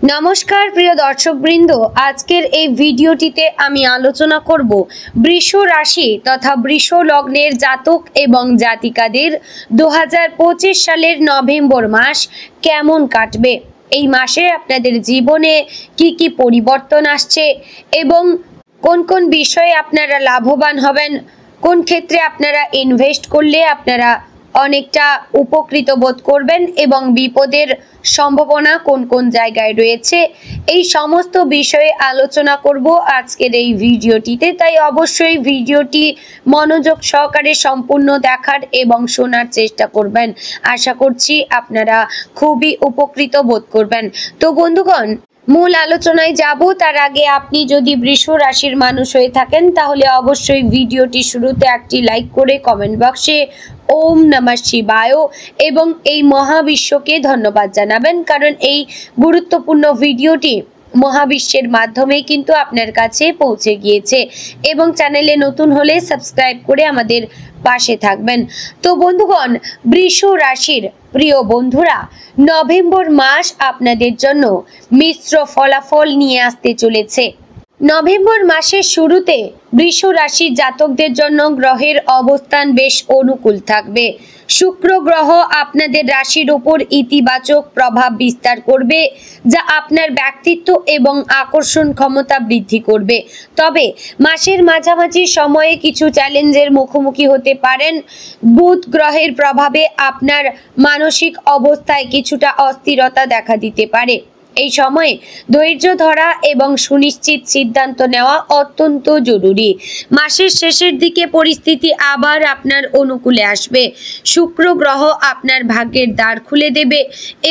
नमस्कार प्रिय दर्शकबृंद आजकेर এই ভিডিওটিতে আমি আলোচনা করব বৃষ রাশি তথা বৃষ লগ্নের জাতক এবং জাতিকাদের 2025 সালের নভেম্বর মাস কেমন কাটবে। এই মাসে আপনাদের জীবনে কি কি পরিবর্তন আসছে এবং কোন কোন বিষয়ে আপনারা লাভবান হবেন, কোন ক্ষেত্রে আপনারা ইনভেস্ট করলে আপনারা অনেকটা উপকৃত বোধ করবেন এবং বিপদের সম্ভাবনা কোন কোন জায়গায় রয়েছে এই সমস্ত বিষয়ে আলোচনা করব আজকের এই ভিডিওটিতে। তাই অবশ্যই ভিডিওটি মনোযোগ সহকারে সম্পূর্ণ দেখার এবং শোনার চেষ্টা করবেন। আশা করছি আপনারা খুবই উপকৃত বোধ করবেন। তো বন্ধুগণ, মূল আলোচনায় যাব তার আগে আপনি যদি বৃষ রাশির মানুষ হয়ে থাকেন তাহলে অবশ্যই ভিডিওটি শুরুতে একটি লাইক করে কমেন্ট বক্সে ওম নমঃ শিবায় এবং এই মহাবিশ্বকে ধন্যবাদ জানাবেন, কারণ এই গুরুত্বপূর্ণ ভিডিওটি মহাবিশ্বের মাধ্যমে কিন্তু আপনার কাছে পৌঁছে গিয়েছে। এবং চ্যানেলে নতুন হলে সাবস্ক্রাইব করে আমাদের পাশে থাকবেন। তো বন্ধুগণ, বৃষ রাশির প্রিয় বন্ধুরা, নভেম্বর মাস আপনাদের জন্য মিশ্র ফলাফল নিয়ে আসতে চলেছে। নভেম্বর মাসের শুরুতে বৃষ রাশির জাতকদের জন্য গ্রহের অবস্থান বেশ অনুকূল থাকবে। শুক্র গ্রহ আপনাদের রাশির উপর ইতিবাচক প্রভাব বিস্তার করবে, যা আপনার ব্যক্তিত্ব এবং আকর্ষণ ক্ষমতা বৃদ্ধি করবে। তবে মাসের মাঝামাঝি সময়ে কিছু চ্যালেঞ্জের মুখোমুখি হতে পারেন। বুধ গ্রহের প্রভাবে আপনার মানসিক অবস্থায় কিছুটা অস্থিরতা দেখা দিতে পারে। এই সময়ে ধৈর্য ধরা এবং সুনিশ্চিত সিদ্ধান্ত নেওয়া অত্যন্ত জরুরি। মাসের শেষের দিকে পরিস্থিতি আবার আপনার অনুকূলে আসবে। শুক্র গ্রহ আপনার ভাগ্যের দ্বার খুলে দেবে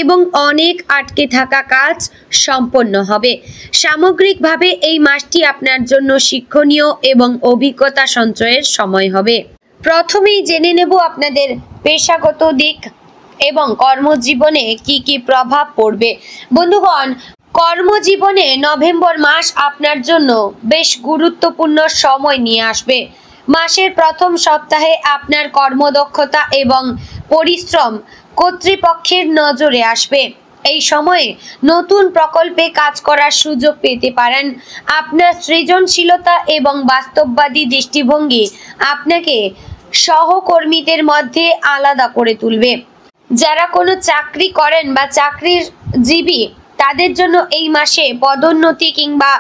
এবং অনেক আটকে থাকা কাজ সম্পন্ন হবে। সামগ্রিকভাবে এই মাসটি আপনার জন্য শিক্ষণীয় এবং অভিজ্ঞতা সঞ্চয়ের সময় হবে। প্রথমেই জেনে নেব আপনাদের পেশাগত দিক এবং কর্মজীবনে কি কি প্রভাব পড়বে। বন্ধুগণ, কর্মজীবনে নভেম্বর মাস আপনার জন্য বেশ গুরুত্বপূর্ণ সময় নিয়ে আসবে। মাসের প্রথম সপ্তাহে আপনার কর্মদক্ষতা এবং পরিশ্রম কর্তৃপক্ষের নজরে আসবে। এই সময়ে নতুন প্রকল্পে কাজ করার সুযোগ পেতে পারেন। আপনার সৃজনশীলতা এবং বাস্তববাদী দৃষ্টিভঙ্গি আপনাকে সহকর্মীদের মধ্যে আলাদা করে তুলবে। যারা কোনো চাকরি করেন বা চাকরিজীবী তাদের জন্য এই মাসে পদোন্নতি কিংবা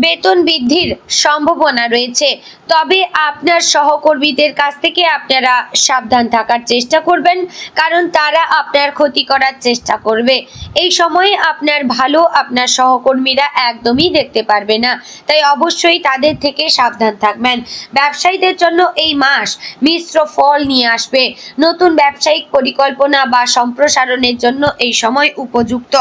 বেতন বৃদ্ধির সম্ভাবনা রয়েছে। তবে আপনার সহকর্মীদের কাছ থেকে আপনারা সাবধান থাকার চেষ্টা করবেন, কারণ তারা আপনার ক্ষতি করার চেষ্টা করবে। এই সময়ে আপনার ভালো আপনার সহকর্মীরা একদমই দেখতে পারবে না, তাই অবশ্যই তাদের থেকে সাবধান থাকবেন। ব্যবসায়ীদের জন্য এই মাস মিশ্র ফল নিয়ে আসবে। নতুন ব্যবসায়িক পরিকল্পনা বা সম্প্রসারণের জন্য এই সময় উপযুক্ত।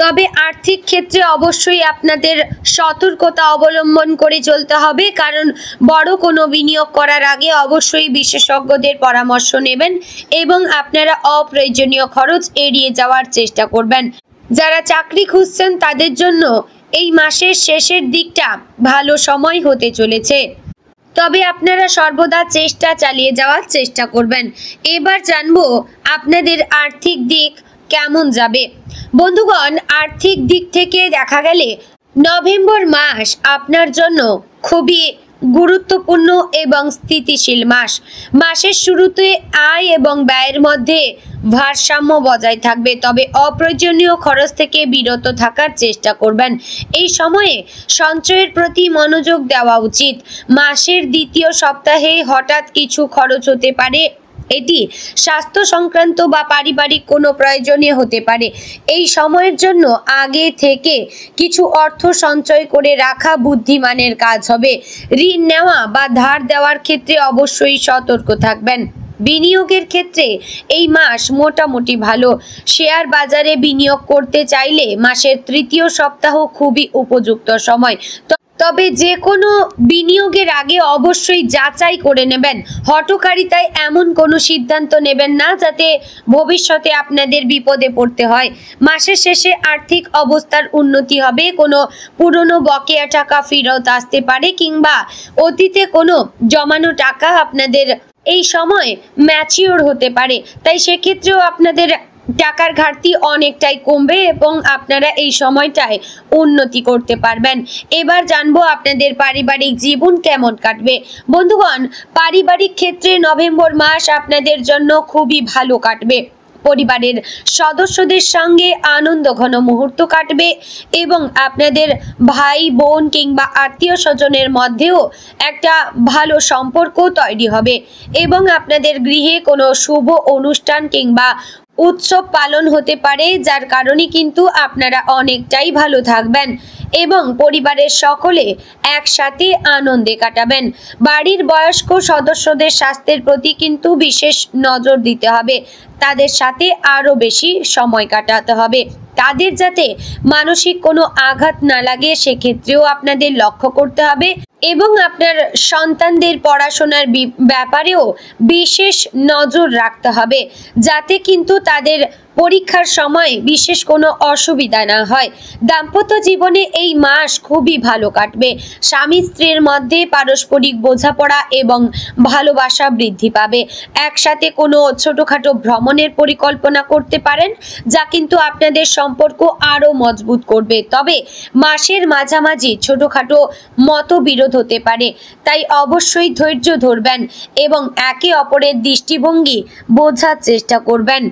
তবে আর্থিক ক্ষেত্রে অবশ্যই আপনাদের সতর্কতা অবলম্বন করে চলতে হবে, কারণ বড় কোনো বিনিয়োগ করার আগে অবশ্যই বিশেষজ্ঞদের পরামর্শ নেবেন এবং আপনারা অপ্রয়োজনীয় খরচ এড়িয়ে যাওয়ার চেষ্টা করবেন। যারা চাকরি খুঁজছেন তাদের জন্য এই মাসের শেষের দিকটা ভালো সময় হতে চলেছে, তবে আপনারা সর্বদা চেষ্টা চালিয়ে যাওয়ার চেষ্টা করবেন। এবার জানবো আপনাদের আর্থিক দিক কেমন যাবে। বন্ধুগণ, আর্থিক দিক থেকে দেখা গেলে নভেম্বর মাস আপনার জন্য খুবই গুরুত্বপূর্ণ এবং স্থিতিশীল মাস। মাসের শুরুতে আয় এবং ব্যয়ের মধ্যে ভারসাম্য বজায় থাকবে, তবে অপ্রয়োজনীয় খরচ থেকে বিরত থাকার চেষ্টা করবেন। এই সময়ে সঞ্চয়ের প্রতি মনোযোগ দেওয়া উচিত। মাসের দ্বিতীয় সপ্তাহে হঠাৎ কিছু খরচ হতে পারে, এটি স্বাস্থ্য সংক্রান্ত বা পারিবারিক কোনো প্রয়োজনীয় হতে পারে। এই সময়ের জন্য আগে থেকে কিছু অর্থ সঞ্চয় করে রাখা বুদ্ধিমানের কাজ হবে। ঋণ নেওয়া বা ধার দেওয়ার ক্ষেত্রে অবশ্যই সতর্ক থাকবেন। বিনিয়োগের ক্ষেত্রে এই মাস মোটামুটি ভালো। শেয়ার বাজারে বিনিয়োগ করতে চাইলে মাসের তৃতীয় সপ্তাহ খুবই উপযুক্ত সময়। তবে যে কোনো বিনিয়োগের আগে অবশ্যই যাচাই করে নেবেন। হঠকারিতায় এমন কোনো সিদ্ধান্ত নেবেন না যাতে ভবিষ্যতে আপনাদের বিপদে পড়তে হয়। মাসের শেষে আর্থিক অবস্থার উন্নতি হবে। কোনো পুরনো বকেয়া টাকা ফেরত আসতে পারে কিংবা অতীতে কোনো জমানো টাকা আপনাদের এই সময় ম্যাচিওর হতে পারে, তাই সেক্ষেত্রেও আপনাদের টাকার ঘাটতি অনেকটাই কমবে এবং আপনারা এই সময়টায় উন্নতি করতে পারবেন। এবার জানবো আপনাদের পারিবারিক জীবন কেমন কাটবে। বন্ধুগণ, পারিবারিক ক্ষেত্রে নভেম্বর মাস আপনাদের জন্য খুবই ভালো কাটবে। পরিবারের সদস্যদের সঙ্গে আনন্দ ঘন মুহূর্ত কাটবে এবং আপনাদের ভাই বোন কিংবা আত্মীয় স্বজনের মধ্যেও একটা ভালো সম্পর্ক তৈরি হবে এবং আপনাদের গৃহে কোনো শুভ অনুষ্ঠান কিংবা উৎসব পালন হতে পারে, যার কারণে কিন্তু আপনারা অনেকটাই ভালো থাকবেন এবং পরিবারের সকলে একসাথে আনন্দে কাটাবেন। বাড়ির বয়স্ক সদস্যদের স্বাস্থ্যের প্রতি কিন্তু বিশেষ নজর দিতে হবে। তাদের সাথে আরও বেশি সময় কাটাতে হবে। তাদের যাতে মানসিক কোনো আঘাত না লাগে সেক্ষেত্রেও আপনাদের লক্ষ্য করতে হবে এবং আপনার সন্তানদের পড়াশোনার ব্যাপারেও বিশেষ নজর রাখতে হবে, যাতে কিন্তু তাদের পরীক্ষার সময় বিশেষ কোনো অসুবিধা না হয়। দাম্পত্য জীবনে এই মাস খুবই ভালো কাটবে। স্বামী স্ত্রীর মধ্যে পারস্পরিক বোঝাপড়া এবং ভালোবাসা বৃদ্ধি পাবে। একসাথে কোনো ছোটোখাটো ভ্রমণের পরিকল্পনা করতে পারেন, যা কিন্তু আপনাদের সম্পর্ক আরও মজবুত করবে। তবে মাসের মাঝামাঝি ছোটোখাটো মতবিরোধ হতে পারে, তাই অবশ্যই ধৈর্য ধরবেন এবং একে অপরের দৃষ্টিভঙ্গি বোঝার চেষ্টা করবেন,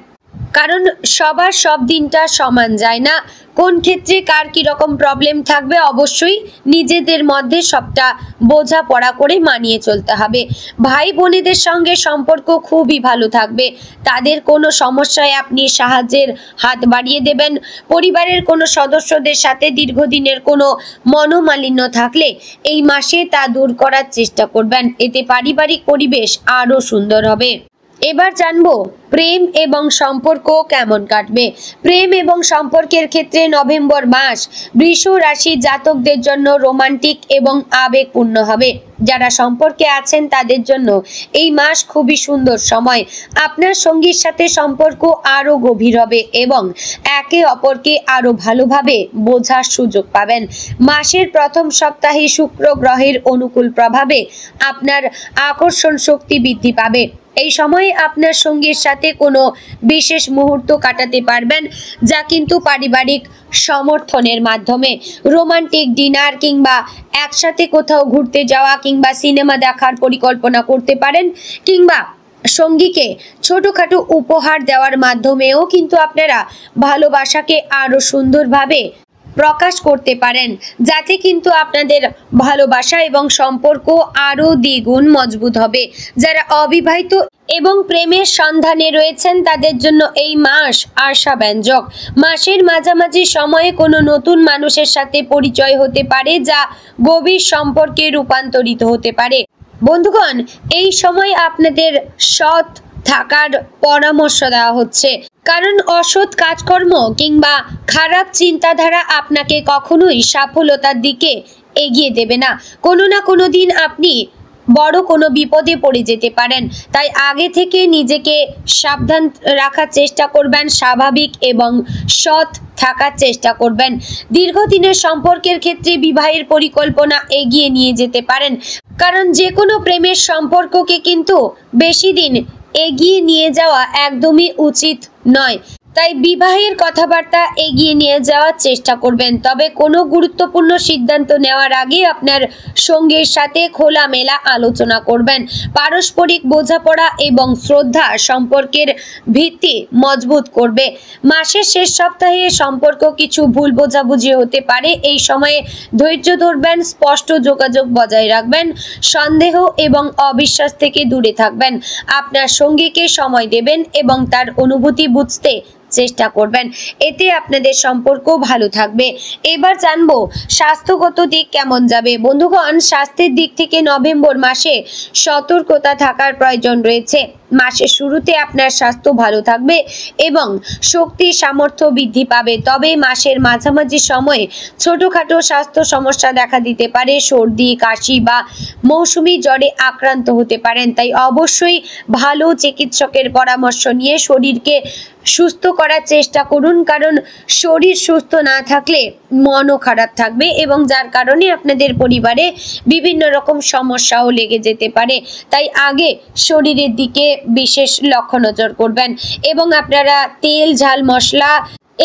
কারণ সবার সব দিনটা সমান যায় না। কোন ক্ষেত্রে কার কীরকম প্রবলেম থাকবে অবশ্যই নিজেদের মধ্যে সবটা বোঝাপড়া করে মানিয়ে চলতে হবে। ভাই বোনেদের সঙ্গে সম্পর্ক খুবই ভালো থাকবে। তাদের কোনো সমস্যায় আপনি সাহায্যের হাত বাড়িয়ে দেবেন। পরিবারের কোনো সদস্যদের সাথে দীর্ঘদিনের কোনো মনোমালিন্য থাকলে এই মাসে তা দূর করার চেষ্টা করবেন। এতে পারিবারিক পরিবেশ আরও সুন্দর হবে। এবার জানবো প্রেম এবং সম্পর্ক কেমন কাটবে। প্রেম এবং সম্পর্কের ক্ষেত্রে নভেম্বর মাস বৃষ রাশির জাতকদের জন্য রোমান্টিক এবং আবেগপূর্ণ হবে। যারা সম্পর্কে আছেন তাদের জন্য এই মাস খুবই সুন্দর সময়। আপনার সঙ্গীর সাথে সম্পর্ক আরও গভীর হবে এবং একে অপরকে আরও ভালোভাবে বোঝার সুযোগ পাবেন। মাসের প্রথম সপ্তাহে শুক্র গ্রহের অনুকূল প্রভাবে আপনার আকর্ষণ শক্তি বৃদ্ধি পাবে। এই সময়ে আপনার সঙ্গীর সাথে কোনো বিশেষ মুহূর্ত কাটাতে পারবেন, যা কিন্তু পারিবারিক সমর্থনের মাধ্যমে। রোমান্টিক ডিনার কিংবা একসাথে কোথাও ঘুরতে যাওয়া কিংবা সিনেমা দেখার পরিকল্পনা করতে পারেন, কিংবা সঙ্গীকে ছোটোখাটো উপহার দেওয়ার মাধ্যমেও কিন্তু আপনারা ভালোবাসাকে আরও সুন্দরভাবে প্রকাশ করতে পারেন, যাতে কিন্তু আপনাদের ভালোবাসা এবং সম্পর্ক আরও দ্বিগুণ মজবুত হবে। যারা অবিবাহিত এবং প্রেমের সন্ধানে রয়েছেন তাদের জন্য এই মাস আশাব্যঞ্জক। মাসের মাঝামাঝি সময়ে কোনো নতুন মানুষের সাথে পরিচয় হতে পারে, যা গভীর সম্পর্কে রূপান্তরিত হতে পারে। বন্ধুগণ, এই সময় আপনাদের সৎ থাকার পরামর্শ দেওয়া হচ্ছে, কারণ অসৎ কাজকর্ম কিংবা খারাপ চিন্তাধারা আপনাকে কখনোই সফলতার দিকে এগিয়ে দেবে না। কোনো না কোনো দিন আপনি বড় কোনো বিপদে পড়ে যেতে পারেন, তাই আগে থেকে নিজেকে সাবধান রাখার চেষ্টা করবেন, স্বাভাবিক এবং সৎ থাকার চেষ্টা করবেন। দীর্ঘদিনের সম্পর্কের ক্ষেত্রে বিবাহের পরিকল্পনা এগিয়ে নিয়ে যেতে পারেন, কারণ যে কোনো প্রেমের সম্পর্ককে কিন্তু বেশি দিন এগিয়ে নিয়ে যাওয়া একদমই উচিত নয়। তাই বিবাহের কথাবার্তা এগিয়ে নিয়ে যাওয়ার চেষ্টা করবেন। তবে কোনো গুরুত্বপূর্ণ সিদ্ধান্ত নেওয়ার আগে আপনার সঙ্গীর সাথে খোলামেলা আলোচনা করবেন। পারস্পরিক বোঝাপড়া এবং শ্রদ্ধা সম্পর্কের ভিত্তি মজবুত করবে। মাসের শেষ সপ্তাহে সম্পর্ক কিছু ভুল বোঝাবুঝি হতে পারে। এই সময়ে ধৈর্য ধরবেন, স্পষ্ট যোগাযোগ বজায় রাখবেন, সন্দেহ এবং অবিশ্বাস থেকে দূরে থাকবেন। আপনার সঙ্গীকে সময় দেবেন এবং তার অনুভূতি বুঝতে চেষ্টা করবেন। এতে আপনাদের সম্পর্ক ভালো থাকবে। এবার জানবো স্বাস্থ্যগত দিক কেমন যাবে। বন্ধুগণ, স্বাস্থ্যের দিক থেকে নভেম্বর মাসে সতর্কতা থাকার প্রয়োজন রয়েছে। মাসের শুরুতে আপনার স্বাস্থ্য ভালো থাকবে এবং শক্তি সামর্থ্য বৃদ্ধি পাবে। তবে মাসের মাঝামাঝি সময়ে ছোটোখাটো স্বাস্থ্য সমস্যা দেখা দিতে পারে। সর্দি, কাশি বা মৌসুমি জ্বরে আক্রান্ত হতে পারেন। তাই অবশ্যই ভালো চিকিৎসকের পরামর্শ নিয়ে শরীরকে সুস্থ করার চেষ্টা করুন, কারণ শরীর সুস্থ না থাকলে মনও খারাপ থাকবে এবং যার কারণে আপনাদের পরিবারে বিভিন্ন রকম সমস্যাও লেগে যেতে পারে। তাই আগে শরীরের দিকে বিশেষ লক্ষ্য নজর করবেন এবং আপনারা তেল ঝাল মশলা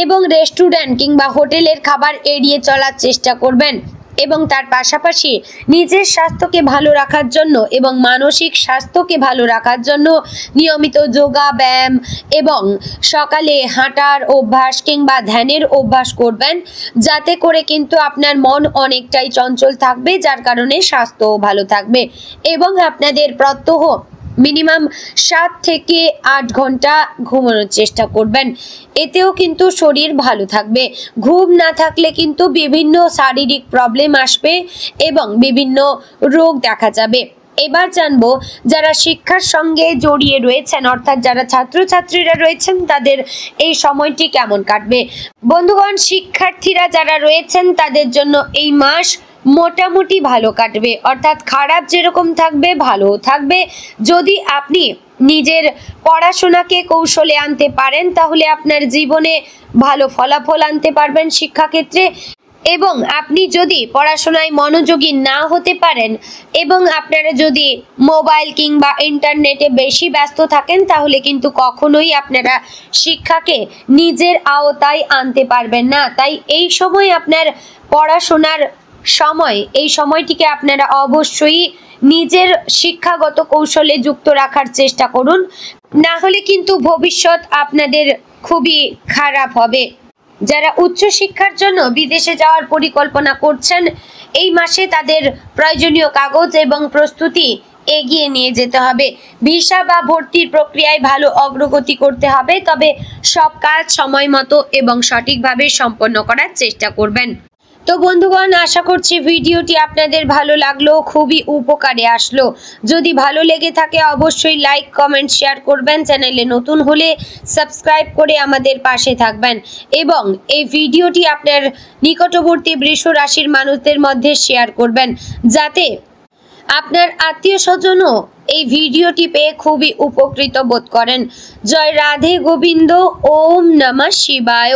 এবং রেস্টুরেন্ট কিংবা হোটেলের খাবার এড়িয়ে চলার চেষ্টা করবেন এবং তার পাশাপাশি নিজের স্বাস্থ্যকে ভালো রাখার জন্য এবং মানসিক স্বাস্থ্যকে ভালো রাখার জন্য নিয়মিত যোগা ব্যায়াম এবং সকালে হাঁটার অভ্যাস কিংবা ধ্যানের অভ্যাস করবেন, যাতে করে কিন্তু আপনার মন অনেকটাই চঞ্চল থাকবে, যার কারণে স্বাস্থ্যও ভালো থাকবে এবং আপনাদের প্রত্যহ মিনিমাম 7 থেকে 8 ঘন্টা ঘুমানোর চেষ্টা করবেন। এতেও কিন্তু শরীর ভালো থাকবে। ঘুম না থাকলে কিন্তু বিভিন্ন শারীরিক প্রবলেম আসবে এবং বিভিন্ন রোগ দেখা যাবে। এবার জানবো যারা শিক্ষার সঙ্গে জড়িয়ে রয়েছেন, অর্থাৎ যারা ছাত্রছাত্রীরা রয়েছেন, তাদের এই সময়টি কেমন কাটবে। বন্ধুগণ, শিক্ষার্থীরা যারা রয়েছেন তাদের জন্য এই মাস মোটামুটি ভালো কাটবে, অর্থাৎ খারাপ যেরকম থাকবে ভালোও থাকবে। যদি আপনি নিজের পড়াশোনাকে কৌশলে আনতে পারেন তাহলে আপনার জীবনে ভালো ফলাফল আনতে পারবেন শিক্ষাক্ষেত্রে, এবং আপনি যদি পড়াশোনায় মনোযোগী না হতে পারেন এবং আপনারা যদি মোবাইল কিংবা ইন্টারনেটে বেশি ব্যস্ত থাকেন তাহলে কিন্তু কখনোই আপনারা শিক্ষাকে নিজের আওতায় আনতে পারবেন না। তাই এই সময় আপনার পড়াশোনার সময়, এই সময়টিকে আপনারা অবশ্যই নিজের শিক্ষাগত কৌশলে যুক্ত রাখার চেষ্টা করুন, না হলে কিন্তু ভবিষ্যৎ আপনাদের খুবই খারাপ হবে। যারা উচ্চশিক্ষার জন্য বিদেশে যাওয়ার পরিকল্পনা করছেন, এই মাসে তাদের প্রয়োজনীয় কাগজ এবং প্রস্তুতি এগিয়ে নিয়ে যেতে হবে। ভিসা বা ভর্তির প্রক্রিয়ায় ভালো অগ্রগতি করতে হবে, তবে সব কাজ সময় মতো এবং সঠিকভাবে সম্পন্ন করার চেষ্টা করবেন। তো বন্ধুগণ, আশা করছি ভিডিওটি আপনাদের ভালো লাগলো, খুবই উপকারে আসলো। যদি ভালো লেগে থাকে অবশ্যই লাইক কমেন্ট শেয়ার করবেন, চ্যানেলে নতুন হলে সাবস্ক্রাইব করে আমাদের পাশে থাকবেন এবং এই ভিডিওটি আপনার নিকটবর্তী বৃষ রাশির মানুষদের মধ্যে শেয়ার করবেন, যাতে আপনার আত্মীয় স্বজনও এই ভিডিওটি পেয়ে খুবই উপকৃত বোধ করেন। জয় রাধে গোবিন্দ। ওম নমঃ শিবায়।